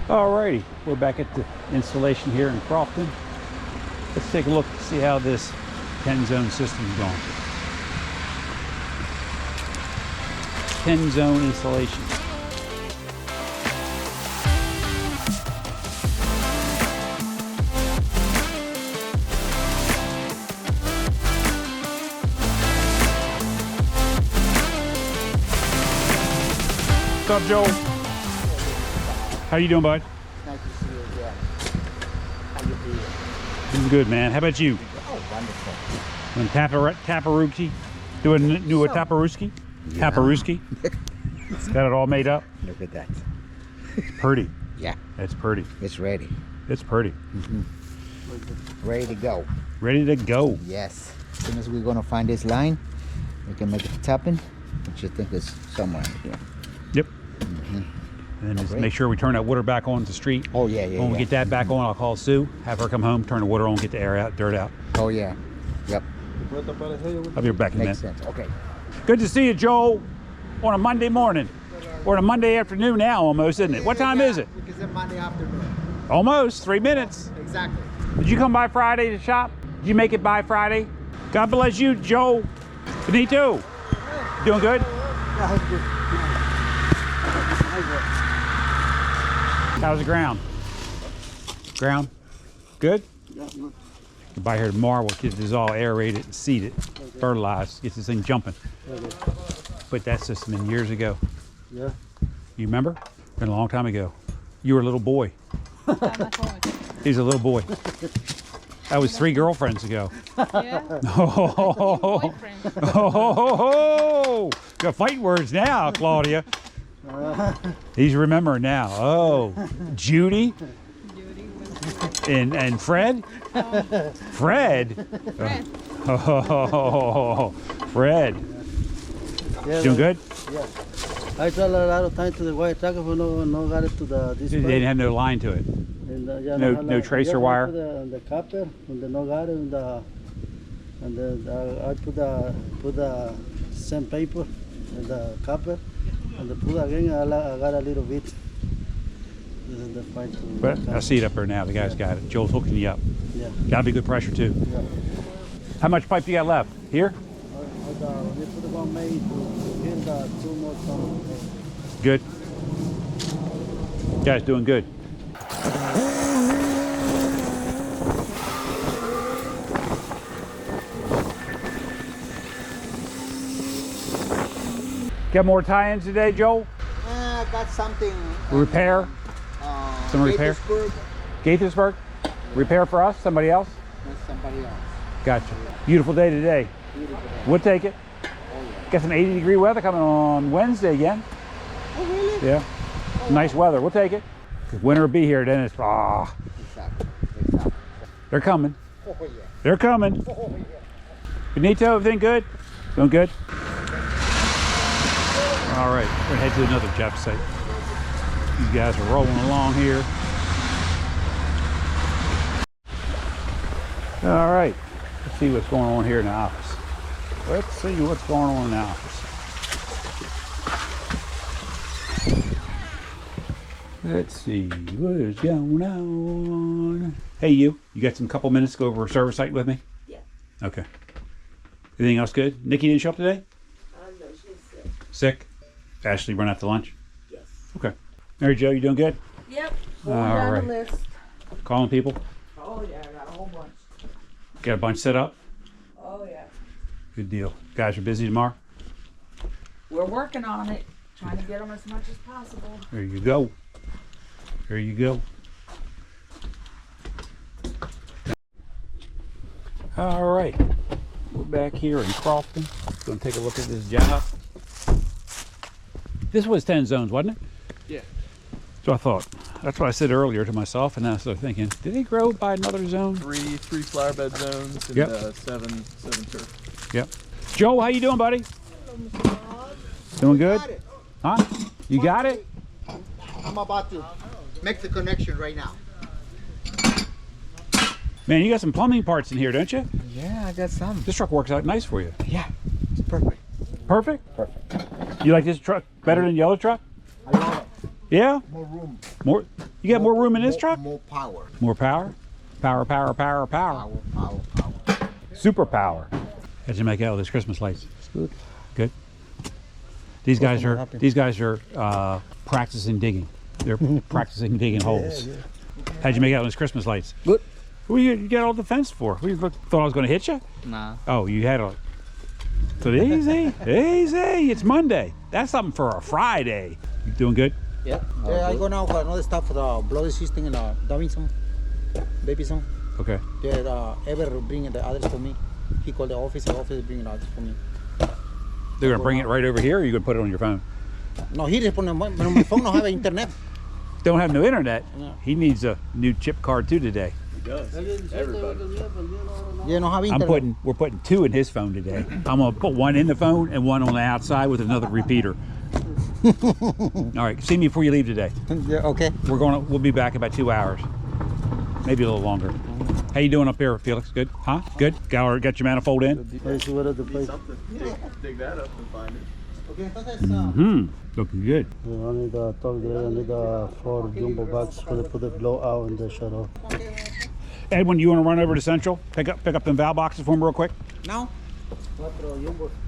Alrighty, we're back at the installation here in Crofton. Let's take a look to see how this 10-zone system is going. 10-zone installation. What's up, Joel? How you doing, bud? Nice to see you again. How you doing? Doing good, man. How about you? Oh, wonderful. And Taparuski? Doing new Taparuski? Yeah. Taparuski? Got it all made up? Look at that. It's pretty. Yeah. It's pretty. It's ready. It's pretty. Ready to go. Ready to go. Yes. As soon as we're going to find this line, we can make it tapping, which I think is somewhere here. Yep. And then just make sure we turn that water back on the street. Oh, yeah, yeah. When we get that back on, I'll call Sue, have her come home, turn the water on, get the air out, dirt out. Oh, yeah. Yep. I'll be back in a minute. Makes sense. Okay. Good to see you, Joel, on a Monday morning. Or on a Monday afternoon now, almost, isn't it? What time is it? Because it's Monday afternoon. Almost, 3 minutes. Exactly. Did you come by Friday to shop? Did you make it by Friday? God bless you, Joel. Benito. Doing good? How's the ground? Ground? Good? Yeah, good. Get by here tomorrow, we'll get this all aerated and seeded, fertilized, get this thing jumping. Put that system in years ago. Yeah. You remember? Been a long time ago. You were a little boy. He's a little boy. That was 3 girlfriends ago. Yeah. Oh, got fighting words now, Claudia. He's remembering now. Oh, Judy and Fred. Fred. Oh, Fred. Yeah, Doing good? Yeah. I tried a lot of time to the white tracker, but no got it to this. They didn't have no line to it. And, yeah, No tracer wire. The copper, and the no got it, and I put the sandpaper and the copper, and the put again. I got a little bit. This is the fight. But I see it up there now. The guy's got it. Joel's hooking you up. Yeah. Gotta be good pressure too. Yeah. How much pipe you got left? Here? We put the one made to hit the 2 more tons. Good. Guys doing good. Got more tie-ins today, Joel? I got something. Repair? Some repair? Gaithersburg? Repair for us? Somebody else? Somebody else. Gotcha. Beautiful day today. Beautiful. We'll take it. Oh, yeah. Got some 80-degree weather coming on Wednesday again. Oh, really? Yeah. Nice weather. We'll take it. 'Cause winter will be here, then it's Exactly. They're coming. Oh, yeah. They're coming. Oh, yeah. Benito, everything good? Doing good? All right, we're gonna head to another job site. You guys are rolling along here. All right, let's see what's going on here in the office. Let's see what's going on in the office. Let's see what is going on. Hey, you got some couple minutes to go over a server site with me? Yeah. Okay. Anything else good? Nikki didn't show up today? No, she's sick. Sick? Ashley run out to lunch? Yes. Okay. Mary Jo, you doing good? Yep. Going All down right. the list. Calling people? Oh yeah, I got a whole bunch. Got a bunch set up? Oh yeah. Good deal. Guys are busy tomorrow? We're working on it, trying to get them as much as possible. There you go. There you go. All right. We're back here in Crofton. Gonna take a look at this job. This was 10 zones, wasn't it? Yeah. So I thought. That's what I said earlier to myself, and then I started thinking, did they grow by another zone? Three flower bed zones and Yep. seven turf. Yep. Joe, how you doing, buddy? Doing good? Got it. Huh? You got it? I'm about to make the connection right now. Man, you got some plumbing parts in here, don't you? Yeah, I got some. This truck works out nice for you. Yeah, it's perfect. Perfect? Perfect. You like this truck better than the other truck? I love it. Yeah? More room. More? You got more room in this truck? More power. More power? Power, power, power, power. Power. Super power. How'd you make out with those Christmas lights? It's good. Good. These guys Awesome, are happy. practicing digging. They're practicing digging holes. How'd you make out with those Christmas lights? Good. What you get all defense for? What, you thought I was going to hit you? Nah. Oh, you had a. So easy, easy. It's Monday. That's something for a Friday. You doing good? Yeah. I go now for another stuff for the bloody system and dumping some, baby some. Okay. Ever bring the others for me. He called the office bring the others for me. They're going to bring it right over here, or you're going to put it on your phone? No, he just put on my phone. Don't have internet. Don't have no internet. No. He needs a new chip card too today. He does. Everybody. Yeah, no have internet. We're putting 2 in his phone today. I'm gonna put 1 in the phone and 1 on the outside with another repeater. All right, see me before you leave today. Yeah, okay. We'll be back in about 2 hours, maybe a little longer. How you doing up here, Felix? Good? Huh? Good? Got your manifold in? I see what are the place. Something. Dig that up and find it. Okay, entonces, Looking good. I need the talk there. I need the 4 jumbo bags for the blowout and the shut off. Edwin, you want to run over to Central? Pick up them valve boxes for him real quick? now,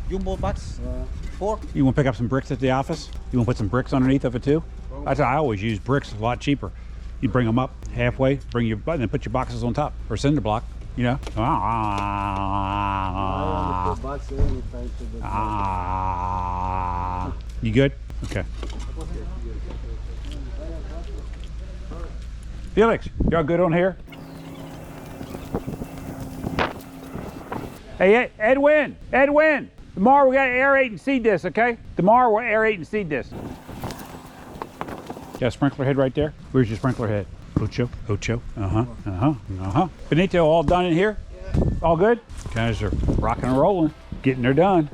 jumbo box, 4. You want to pick up some bricks at the office? You want to put some bricks underneath of it too? That's how I always use bricks, a lot cheaper. You bring them up halfway, and then put your boxes on top, or cinder block, you know? You good? Okay. Felix, y'all good on here? Hey, Edwin, tomorrow we got to aerate and seed this, okay? Tomorrow we'll aerate and seed this. Got a sprinkler head right there? Where's your sprinkler head? Ocho. Benito, all done in here? Yeah. All good? Guys are rocking and rolling, getting her done.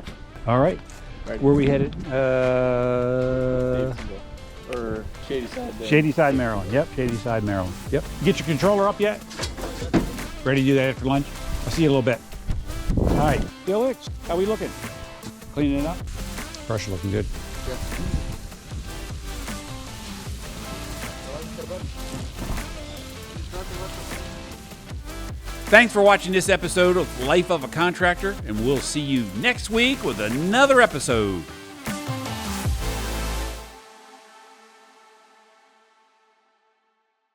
All right. Where are we headed? Or Shady Side there. Shady Side, Maryland. Yep, Shady Side, Maryland. Yep. Get your controller up yet? Ready to do that after lunch? I'll see you in a little bit. All right, Felix, how we looking? Cleaning it up? Pressure looking good. Yeah. Thanks for watching this episode of Life of a Contractor, and we'll see you next week with another episode.